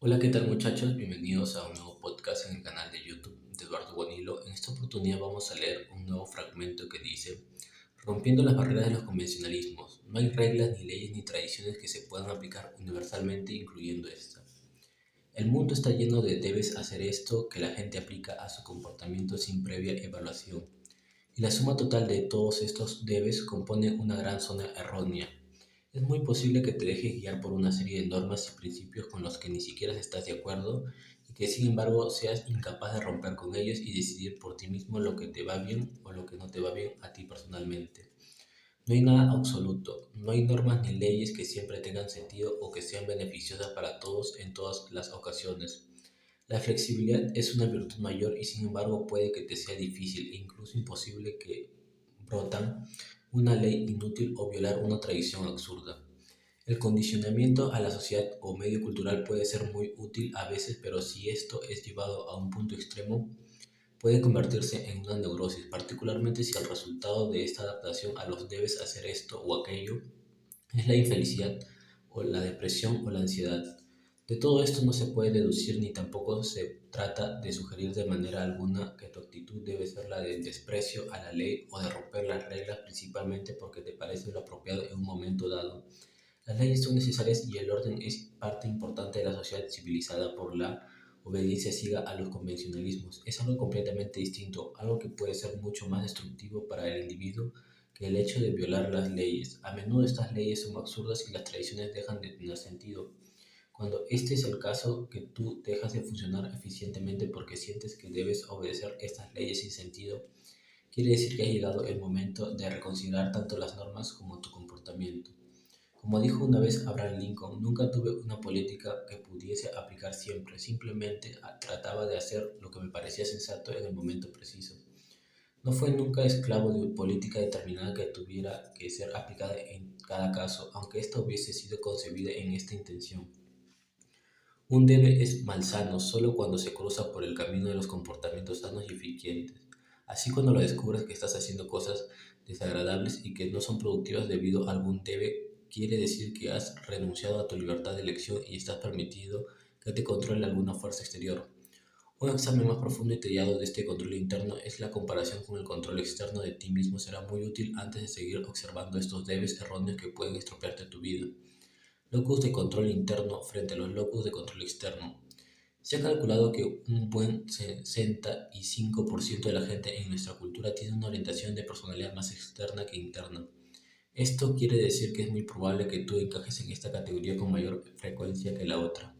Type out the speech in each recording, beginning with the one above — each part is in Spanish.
Hola, ¿qué tal muchachos? Bienvenidos a un nuevo podcast en el canal de YouTube de Eduardo Bonilo. En esta oportunidad vamos a leer un nuevo fragmento que dice: Rompiendo las barreras de los convencionalismos, no hay reglas ni leyes ni tradiciones que se puedan aplicar universalmente, incluyendo esta. El mundo está lleno de debes hacer esto que la gente aplica a su comportamiento sin previa evaluación. Y la suma total de todos estos debes compone una gran zona errónea. Es muy posible que te dejes guiar por una serie de normas y principios con los que ni siquiera estás de acuerdo y que sin embargo seas incapaz de romper con ellos y decidir por ti mismo lo que te va bien o lo que no te va bien a ti personalmente. No hay nada absoluto, no hay normas ni leyes que siempre tengan sentido o que sean beneficiosas para todos en todas las ocasiones. La flexibilidad es una virtud mayor y sin embargo puede que te sea difícil e incluso imposible que brotan una ley inútil o violar una tradición absurda. El condicionamiento a la sociedad o medio cultural puede ser muy útil a veces, pero si esto es llevado a un punto extremo, puede convertirse en una neurosis, particularmente si el resultado de esta adaptación a los debes hacer esto o aquello es la infelicidad o la depresión o la ansiedad. De todo esto no se puede deducir ni tampoco se trata de sugerir de manera alguna que tu actitud debe ser la de desprecio a la ley o de romper las reglas principalmente porque te parece lo apropiado en un momento dado. Las leyes son necesarias y el orden es parte importante de la sociedad civilizada. Por la obediencia ciega a los convencionalismos es algo completamente distinto, algo que puede ser mucho más destructivo para el individuo que el hecho de violar las leyes. A menudo estas leyes son absurdas y las tradiciones dejan de tener sentido. Cuando este es el caso, que tú dejas de funcionar eficientemente porque sientes que debes obedecer estas leyes sin sentido, quiere decir que ha llegado el momento de reconsiderar tanto las normas como tu comportamiento. Como dijo una vez Abraham Lincoln, nunca tuve una política que pudiese aplicar siempre, simplemente trataba de hacer lo que me parecía sensato en el momento preciso. No fue nunca esclavo de política determinada que tuviera que ser aplicada en cada caso, aunque ésta hubiese sido concebida en esta intención. Un debe es malsano solo cuando se cruza por el camino de los comportamientos sanos y eficientes. Así, cuando lo descubres que estás haciendo cosas desagradables y que no son productivas debido a algún debe, quiere decir que has renunciado a tu libertad de elección y estás permitido que te controle alguna fuerza exterior. Un examen más profundo y detallado de este control interno es la comparación con el control externo de ti mismo. Será muy útil antes de seguir observando estos debes erróneos que pueden estropearte tu vida. Locus de control interno frente a los locus de control externo. Se ha calculado que un buen 65% de la gente en nuestra cultura tiene una orientación de personalidad más externa que interna. Esto quiere decir que es muy probable que tú encajes en esta categoría con mayor frecuencia que la otra.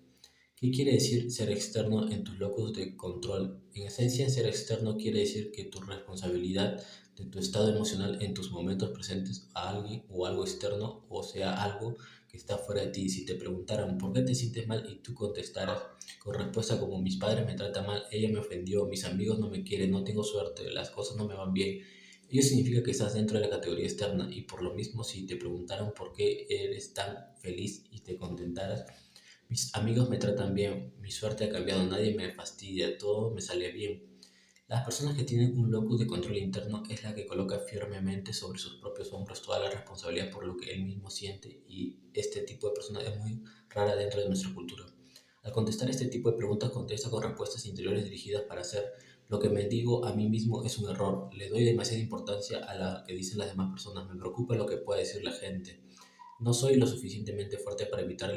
¿Qué quiere decir ser externo en tus locus de control? En esencia, ser externo quiere decir que tu responsabilidad de tu estado emocional en tus momentos presentes a alguien o algo externo, o sea, algo que está fuera de ti. Si te preguntaran por qué te sientes mal y tú contestaras con respuesta como: mis padres me tratan mal, ella me ofendió, mis amigos no me quieren, no tengo suerte, las cosas no me van bien, ello significa que estás dentro de la categoría externa. Y por lo mismo, si te preguntaran por qué eres tan feliz y te contentaras: mis amigos me tratan bien, mi suerte ha cambiado, nadie me fastidia, todo me sale bien. Las personas que tienen un locus de control interno es la que coloca firmemente sobre sus propios hombros toda la responsabilidad por lo que él mismo siente, y este tipo de persona es muy rara dentro de nuestra cultura. Al contestar este tipo de preguntas, contesta con respuestas interiores dirigidas para hacer lo que me digo a mí mismo es un error. Le doy demasiada importancia a lo que dicen las demás personas. Me preocupa lo que pueda decir la gente. No soy lo suficientemente fuerte para evitar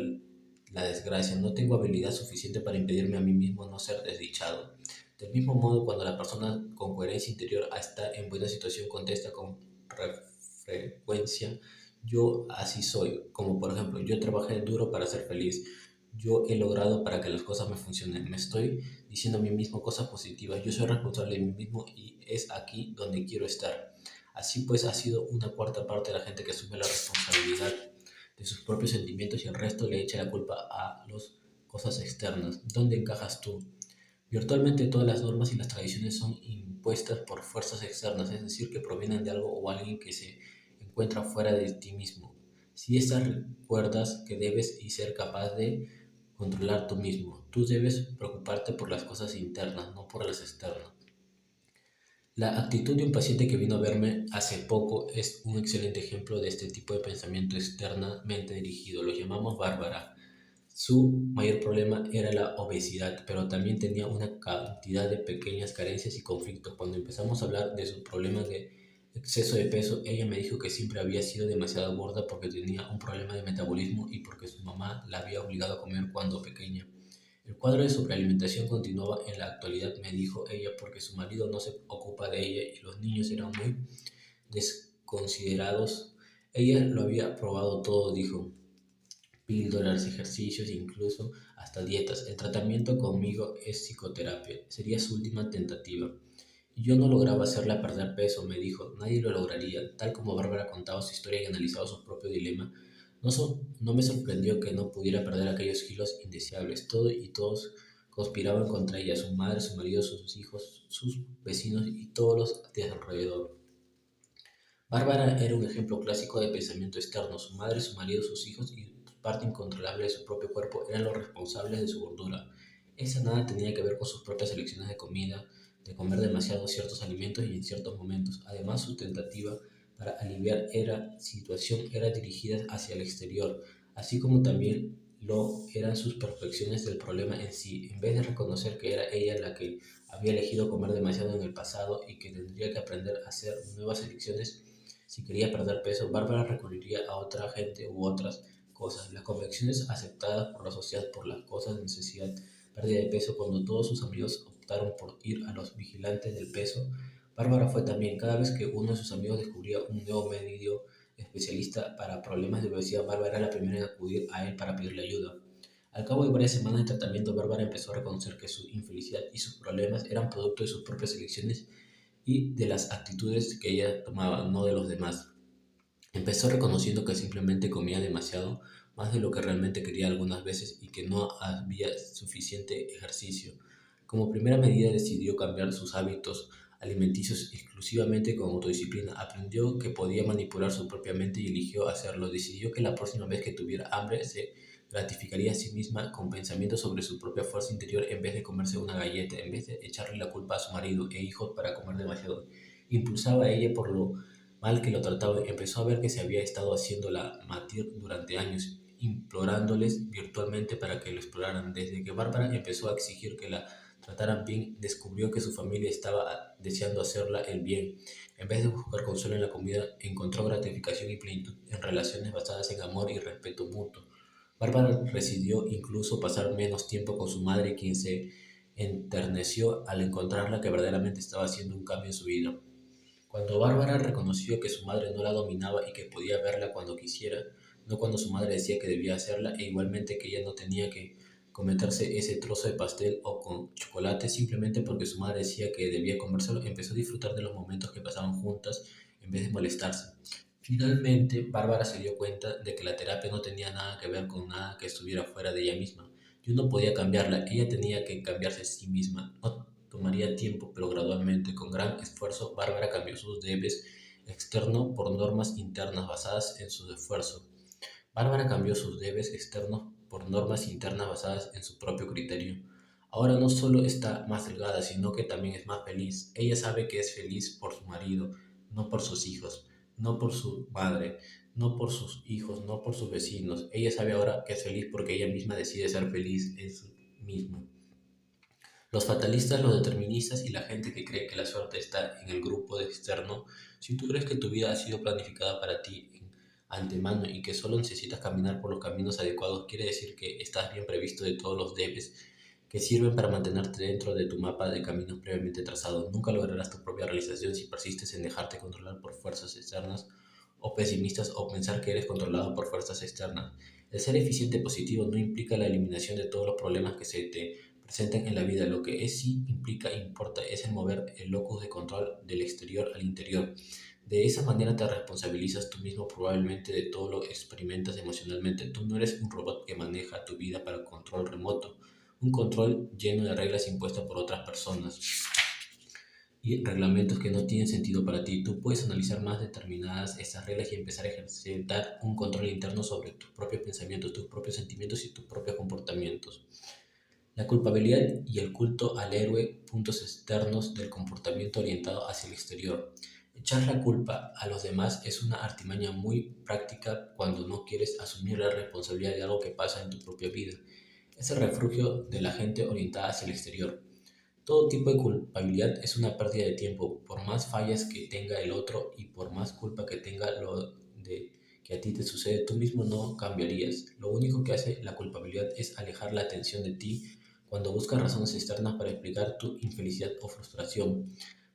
la desgracia. No tengo habilidad suficiente para impedirme a mí mismo no ser desdichado. Del mismo modo, cuando la persona con coherencia interior está en buena situación, contesta con frecuencia: yo así soy. Como por ejemplo: yo trabajé duro para ser feliz. Yo he logrado para que las cosas me funcionen. Me estoy diciendo a mí mismo cosas positivas. Yo soy responsable de mí mismo y es aquí donde quiero estar. Así pues, ha sido una cuarta parte de la gente que asume la responsabilidad de sus propios sentimientos y el resto le echa la culpa a las cosas externas. ¿Dónde encajas tú? Virtualmente todas las normas y las tradiciones son impuestas por fuerzas externas, es decir, que provienen de algo o alguien que se encuentra fuera de ti mismo. Si estas recuerdas que debes y ser capaz de controlar tú mismo, tú debes preocuparte por las cosas internas, no por las externas. La actitud de un paciente que vino a verme hace poco es un excelente ejemplo de este tipo de pensamiento externamente dirigido. Lo llamamos Bárbara. Su mayor problema era la obesidad, pero también tenía una cantidad de pequeñas carencias y conflictos. Cuando empezamos a hablar de sus problemas de exceso de peso, ella me dijo que siempre había sido demasiado gorda porque tenía un problema de metabolismo y porque su mamá la había obligado a comer cuando pequeña. El cuadro de sobrealimentación continuaba en la actualidad, me dijo ella, porque su marido no se ocupa de ella y los niños eran muy desconsiderados. Ella lo había probado todo, dijo: píldoras, ejercicios, incluso hasta dietas. El tratamiento conmigo es psicoterapia. Sería su última tentativa. Y yo no lograba hacerla perder peso, me dijo. Nadie lo lograría. Tal como Bárbara contaba su historia y analizaba su propio dilema, no me sorprendió que no pudiera perder aquellos kilos indeseables. Todo y todos conspiraban contra ella: su madre, su marido, sus hijos, sus vecinos y todos los de alrededor. Bárbara era un ejemplo clásico de pensamiento externo. Su madre, su marido, sus hijos y parte incontrolable de su propio cuerpo eran los responsables de su gordura. Esa nada tenía que ver con sus propias elecciones de comida, de comer demasiado ciertos alimentos y en ciertos momentos. Además, su tentativa para aliviar situación era dirigida hacia el exterior, así como también lo eran sus percepciones del problema en sí. En vez de reconocer que era ella la que había elegido comer demasiado en el pasado y que tendría que aprender a hacer nuevas elecciones, si quería perder peso, Bárbara recurriría a otra gente u otras cosas. Las convicciones aceptadas por la sociedad por las cosas de necesidad, pérdida de peso. Cuando todos sus amigos optaron por ir a los vigilantes del peso, Bárbara fue también. Cada vez que uno de sus amigos descubría un nuevo medio especialista para problemas de obesidad, Bárbara era la primera en acudir a él para pedirle ayuda. Al cabo de varias semanas de tratamiento, Bárbara empezó a reconocer que su infelicidad y sus problemas eran producto de sus propias elecciones y de las actitudes que ella tomaba, no de los demás. Empezó reconociendo que simplemente comía demasiado, más de lo que realmente quería algunas veces, y que no había suficiente ejercicio. Como primera medida decidió cambiar sus hábitos alimenticios exclusivamente con autodisciplina. Aprendió que podía manipular su propia mente y eligió hacerlo. Decidió que la próxima vez que tuviera hambre se gratificaría a sí misma con pensamientos sobre su propia fuerza interior en vez de comerse una galleta, en vez de echarle la culpa a su marido e hijos para comer demasiado. Impulsaba a ella por lo mal que lo trataba. Empezó a ver que se había estado haciendo la mártir durante años, implorándoles virtualmente para que lo exploraran. Desde que Bárbara empezó a exigir que la trataran bien, descubrió que su familia estaba deseando hacerla el bien. En vez de buscar consuelo en la comida, encontró gratificación y plenitud en relaciones basadas en amor y respeto mutuo. Bárbara decidió incluso pasar menos tiempo con su madre, quien se enterneció al encontrarla que verdaderamente estaba haciendo un cambio en su vida. Cuando Bárbara reconoció que su madre no la dominaba y que podía verla cuando quisiera, no cuando su madre decía que debía hacerla, e igualmente que ella no tenía que cometerse ese trozo de pastel o con chocolate simplemente porque su madre decía que debía comérselo, empezó a disfrutar de los momentos que pasaban juntas en vez de molestarse. Finalmente, Bárbara se dio cuenta de que la terapia no tenía nada que ver con nada que estuviera fuera de ella misma. Yo no podía cambiarla, ella tenía que cambiarse a sí misma. No tomaría tiempo, pero gradualmente, con gran esfuerzo, Bárbara cambió sus debes externos por normas internas basadas en su esfuerzo. Bárbara cambió sus debes externos por normas internas basadas en su propio criterio. Ahora no solo está más delgada, sino que también es más feliz. Ella sabe que es feliz por su marido, no por sus hijos, no por su madre, no por sus hijos, no por sus vecinos. Ella sabe ahora que es feliz porque ella misma decide ser feliz en sí misma. Los fatalistas, los deterministas y la gente que cree que la suerte está en el grupo de externo, si tú crees que tu vida ha sido planificada para ti en antemano y que solo necesitas caminar por los caminos adecuados, quiere decir que estás bien previsto de todos los debes que sirven para mantenerte dentro de tu mapa de caminos previamente trazados. Nunca lograrás tu propia realización si persistes en dejarte controlar por fuerzas externas o pesimistas o pensar que eres controlado por fuerzas externas. El ser eficiente positivo no implica la eliminación de todos los problemas que se te presenten en la vida. Lo que es sí implica e importa es el mover el locus de control del exterior al interior. De esa manera te responsabilizas tú mismo probablemente de todo lo que experimentas emocionalmente. Tú no eres un robot que maneja tu vida para control remoto, un control lleno de reglas impuestas por otras personas y reglamentos que no tienen sentido para ti. Tú puedes analizar más determinadas esas reglas y empezar a ejercitar un control interno sobre tus propios pensamientos, tus propios sentimientos y tus propios comportamientos. La culpabilidad y el culto al héroe, puntos externos del comportamiento orientado hacia el exterior. Echar la culpa a los demás es una artimaña muy práctica cuando no quieres asumir la responsabilidad de algo que pasa en tu propia vida. es el refugio de la gente orientada hacia el exterior. Todo tipo de culpabilidad es una pérdida de tiempo, por más fallas que tenga el otro y por más culpa que tenga lo de que a ti te sucede, tú mismo no cambiarías. Lo único que hace la culpabilidad es alejar la atención de ti cuando buscas razones externas para explicar tu infelicidad o frustración.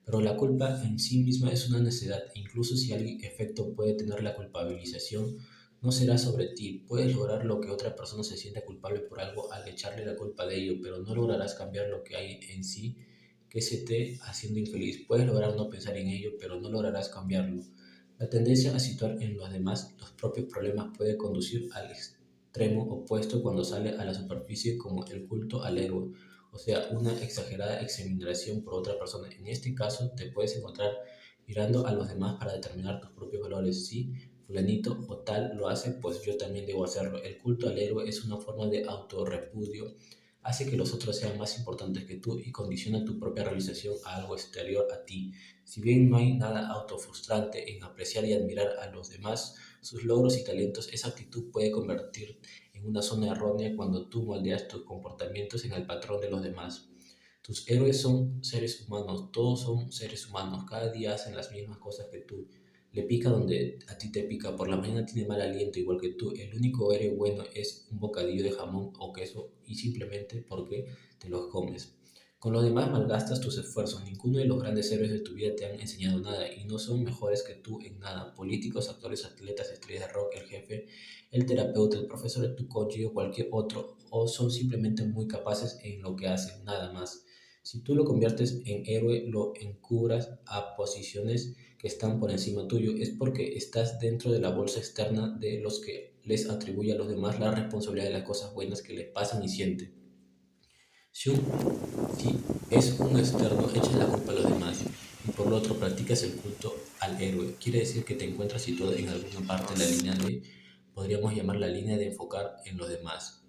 Pero la culpa en sí misma es una necesidad, e incluso si algún efecto puede tener la culpabilización, no será sobre ti. Puedes lograr lo que otra persona se sienta culpable por algo al echarle la culpa de ello, pero no lograrás cambiar lo que hay en sí que se esté haciendo infeliz. Puedes lograr no pensar en ello, pero no lograrás cambiarlo. La tendencia a situar en los demás los propios problemas puede conducir al extremo opuesto cuando sale a la superficie como el culto al héroe, o sea, una exagerada examinación por otra persona. En este caso, te puedes encontrar mirando a los demás para determinar tus propios valores. Si fulanito o tal lo hace, pues yo también debo hacerlo. El culto al héroe es una forma de autorrepudio, hace que los otros sean más importantes que tú y condiciona tu propia realización a algo exterior a ti. Si bien no hay nada autofrustrante en apreciar y admirar a los demás, sus logros y talentos, esa actitud puede convertir en una zona errónea cuando tú moldeas tus comportamientos en el patrón de los demás. Tus héroes son seres humanos, todos son seres humanos, cada día hacen las mismas cosas que tú. Le pica donde a ti te pica, por la mañana tiene mal aliento igual que tú. El único héroe bueno es un bocadillo de jamón o queso y simplemente porque te los comes. Con los demás malgastas tus esfuerzos. Ninguno de los grandes héroes de tu vida te han enseñado nada y no son mejores que tú en nada. Políticos, actores, atletas, estrellas de rock, el jefe, el terapeuta, el profesor de tu coche o cualquier otro, o son simplemente muy capaces en lo que hacen, nada más. Si tú lo conviertes en héroe, lo encubras a posiciones que están por encima tuyo, es porque estás dentro de la bolsa externa de los que les atribuye a los demás la responsabilidad de las cosas buenas que les pasan y sienten. Si, un, si es un externo, echas la culpa a los demás y por lo otro practicas el culto al héroe. Quiere decir que te encuentras situado en alguna parte de la línea de, podríamos llamar la línea de enfocar en los demás.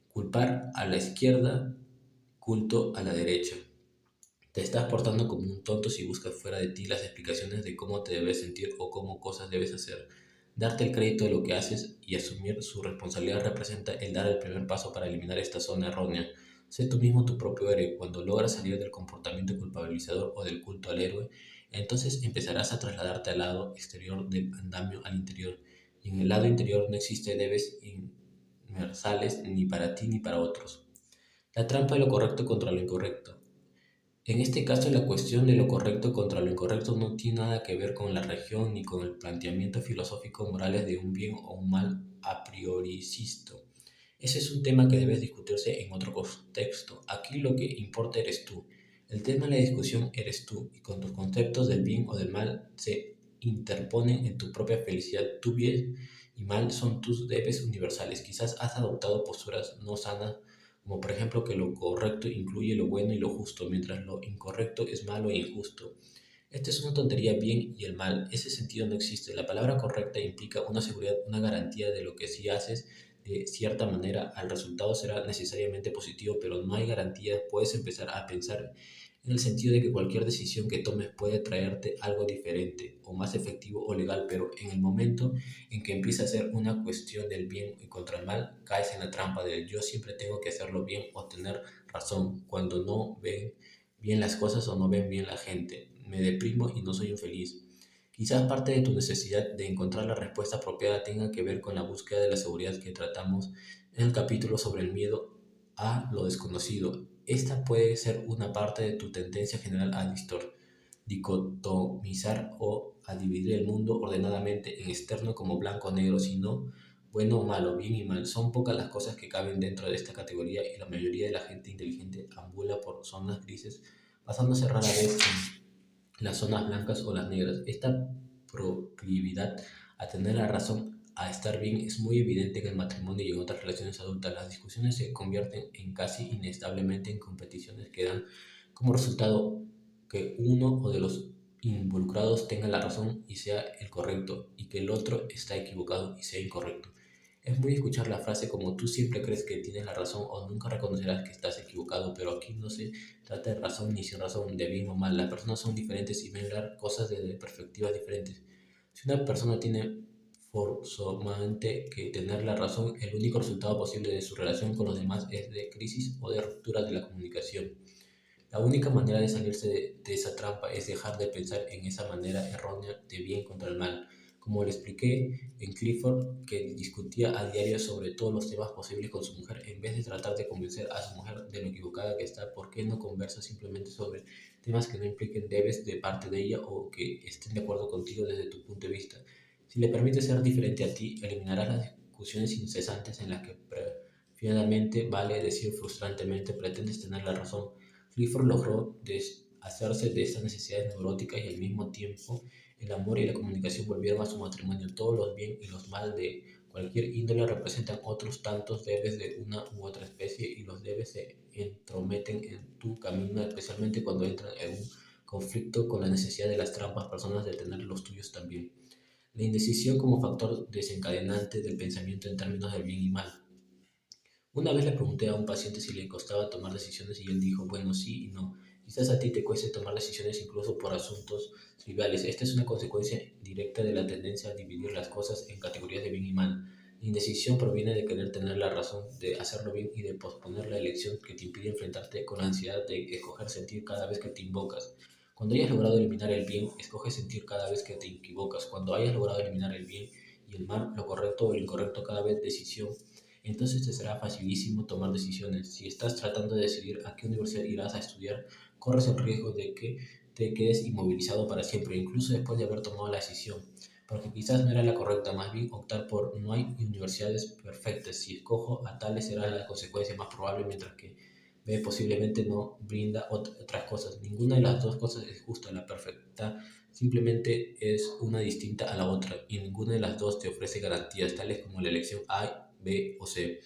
Culpar a la izquierda, culto a la derecha. Te estás portando como un tonto si buscas fuera de ti las explicaciones de cómo te debes sentir o cómo cosas debes hacer. Darte el crédito de lo que haces y asumir su responsabilidad representa el dar el primer paso para eliminar esta zona errónea. Sé tú mismo tu propio héroe. Cuando logras salir del comportamiento culpabilizador o del culto al héroe, entonces empezarás a trasladarte al lado exterior del andamio al interior. Y en el lado interior no existe debes universales ni para ti ni para otros. La trampa de lo correcto contra lo incorrecto. En este caso, la cuestión de lo correcto contra lo incorrecto no tiene nada que ver con la religión ni con el planteamiento filosófico morales de un bien o un mal a prioricisto. Ese es un tema que debe discutirse en otro contexto. Aquí lo que importa eres tú. El tema de la discusión eres tú, y con tus conceptos del bien o del mal se interponen en tu propia felicidad. Tu bien y mal son tus debes universales. Quizás has adoptado posturas no sanas, como por ejemplo que lo correcto incluye lo bueno y lo justo, mientras lo incorrecto es malo e injusto. Esta es una tontería bien y el mal. Ese sentido no existe. La palabra correcta implica una seguridad, una garantía de lo que si haces de cierta manera, el resultado será necesariamente positivo, pero no hay garantía. Puedes empezar a pensar en el sentido de que cualquier decisión que tomes puede traerte algo diferente o más efectivo o legal, pero en el momento en que empieza a ser una cuestión del bien y contra el mal, caes en la trampa del yo siempre tengo que hacerlo bien o tener razón, cuando no ven bien las cosas o no ven bien la gente. Me deprimo y no soy infeliz. Quizás parte de tu necesidad de encontrar la respuesta apropiada tenga que ver con la búsqueda de la seguridad que tratamos en el capítulo sobre el miedo a lo desconocido. Esta puede ser una parte de tu tendencia general a dicotomizar o a dividir el mundo ordenadamente en externo como blanco o negro, sino bueno o malo, bien y mal. Son pocas las cosas que caben dentro de esta categoría y la mayoría de la gente inteligente ambula por zonas grises, basándose rara vez en las zonas blancas o las negras. Esta proclividad a tener la razón, a estar bien, es muy evidente en el matrimonio y en otras relaciones adultas. Las discusiones se convierten en casi inestablemente en competiciones que dan como resultado que uno o de los involucrados tenga la razón y sea el correcto, y que el otro está equivocado y sea incorrecto. Es muy escuchar la frase como tú siempre crees que tienes la razón o nunca reconocerás que estás equivocado, pero aquí no se trata de razón ni sin razón, de bien o mal. Las personas son diferentes y ven las cosas desde perspectivas diferentes. Si una persona tiene forzosamente que tener la razón, el único resultado posible de su relación con los demás es de crisis o de ruptura de la comunicación. La única manera de salirse de esa trampa es dejar de pensar en esa manera errónea de bien contra el mal. Como le expliqué en Clifford, que discutía a diario sobre todos los temas posibles con su mujer, en vez de tratar de convencer a su mujer de lo equivocada que está, ¿por qué no conversa simplemente sobre temas que no impliquen debes de parte de ella o que estén de acuerdo contigo desde tu punto de vista? Si le permites ser diferente a ti, eliminarás las discusiones incesantes en las que finalmente vale decir frustrantemente pretendes tener la razón. Clifford logró deshacerse de estas necesidades neuróticas y al mismo tiempo el amor y la comunicación volvieron a su matrimonio. Todos los bien y los mal de cualquier índole representan otros tantos debes de una u otra especie y los debes se entrometen en tu camino, especialmente cuando entran en un conflicto con la necesidad de las trampas personas de tener los tuyos también. La indecisión como factor desencadenante del pensamiento en términos del bien y mal. Una vez le pregunté a un paciente si le costaba tomar decisiones y él dijo, bueno, sí y no. Quizás a ti te cueste tomar decisiones incluso por asuntos triviales. Esta es una consecuencia directa de la tendencia a dividir las cosas en categorías de bien y mal. La indecisión proviene de querer tener la razón, de hacerlo bien y de posponer la elección que te impide enfrentarte con la ansiedad de escoger sentir cada vez que te invocas. Cuando hayas logrado eliminar el bien, escoge sentir cada vez que te equivocas. Cuando hayas logrado eliminar el bien y el mal, lo correcto o lo incorrecto cada vez decisión, entonces te será facilísimo tomar decisiones. Si estás tratando de decidir a qué universidad irás a estudiar, corres el riesgo de que te quedes inmovilizado para siempre, incluso después de haber tomado la decisión, porque quizás no era la correcta, más bien optar por no hay universidades perfectas. Si escojo a tales será la consecuencia más probable, mientras que B posiblemente no brinda otras cosas. Ninguna de las dos cosas es justa, la perfecta simplemente es una distinta a la otra y ninguna de las dos te ofrece garantías tales como la elección A, B o C.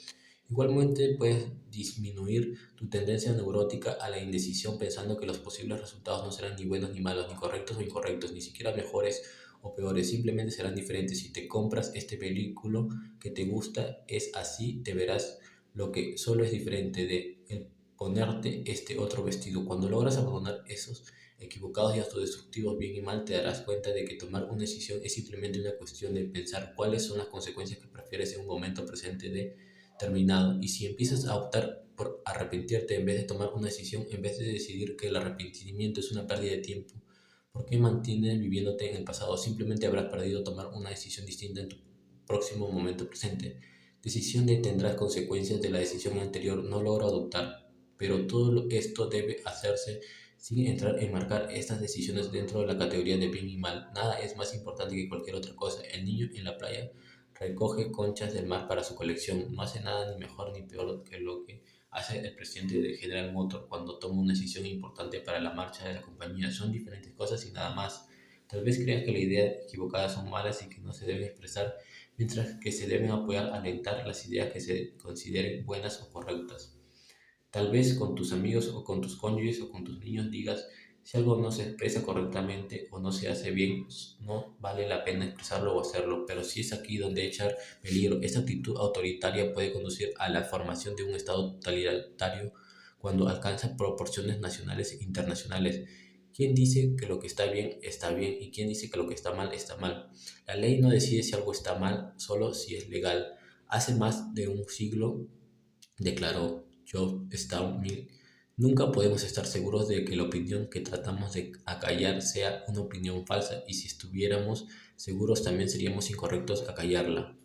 Igualmente puedes disminuir tu tendencia neurótica a la indecisión pensando que los posibles resultados no serán ni buenos ni malos, ni correctos o incorrectos, ni siquiera mejores o peores, simplemente serán diferentes. Si te compras este vehículo que te gusta, es así, te verás lo que solo es diferente de el ponerte este otro vestido. Cuando logras abandonar esos equivocados y autodestructivos bien y mal, te darás cuenta de que tomar una decisión es simplemente una cuestión de pensar cuáles son las consecuencias que prefieres en un momento presente determinado. Y si empiezas a optar por arrepentirte en vez de tomar una decisión, en vez de decidir que el arrepentimiento es una pérdida de tiempo, ¿por qué mantienes viviéndote en el pasado? Simplemente habrás perdido tomar una decisión distinta en tu próximo momento presente. Decisión de tendrás consecuencias de la decisión anterior, no logro adoptar, pero todo esto debe hacerse sin entrar en marcar estas decisiones dentro de la categoría de bien y mal. Nada es más importante que cualquier otra cosa. El niño en la playa recoge conchas del mar para su colección. No hace nada ni mejor ni peor que lo que hace el presidente de General Motors cuando toma una decisión importante para la marcha de la compañía. Son diferentes cosas y nada más. Tal vez creas que las ideas equivocadas son malas y que no se deben expresar, mientras que se deben apoyar, alentar las ideas que se consideren buenas o correctas. Tal vez con tus amigos o con tus cónyuges o con tus niños digas, si algo no se expresa correctamente o no se hace bien, no vale la pena expresarlo o hacerlo, pero sí es aquí donde echar peligro. Esta actitud autoritaria puede conducir a la formación de un Estado totalitario cuando alcanza proporciones nacionales e internacionales. ¿Quién dice que lo que está bien y quién dice que lo que está mal está mal? La ley no decide si algo está mal, solo si es legal. Hace más de un siglo declaró Georgetown Mill, nunca podemos estar seguros de que la opinión que tratamos de acallar sea una opinión falsa y si estuviéramos seguros también seríamos incorrectos a callarla.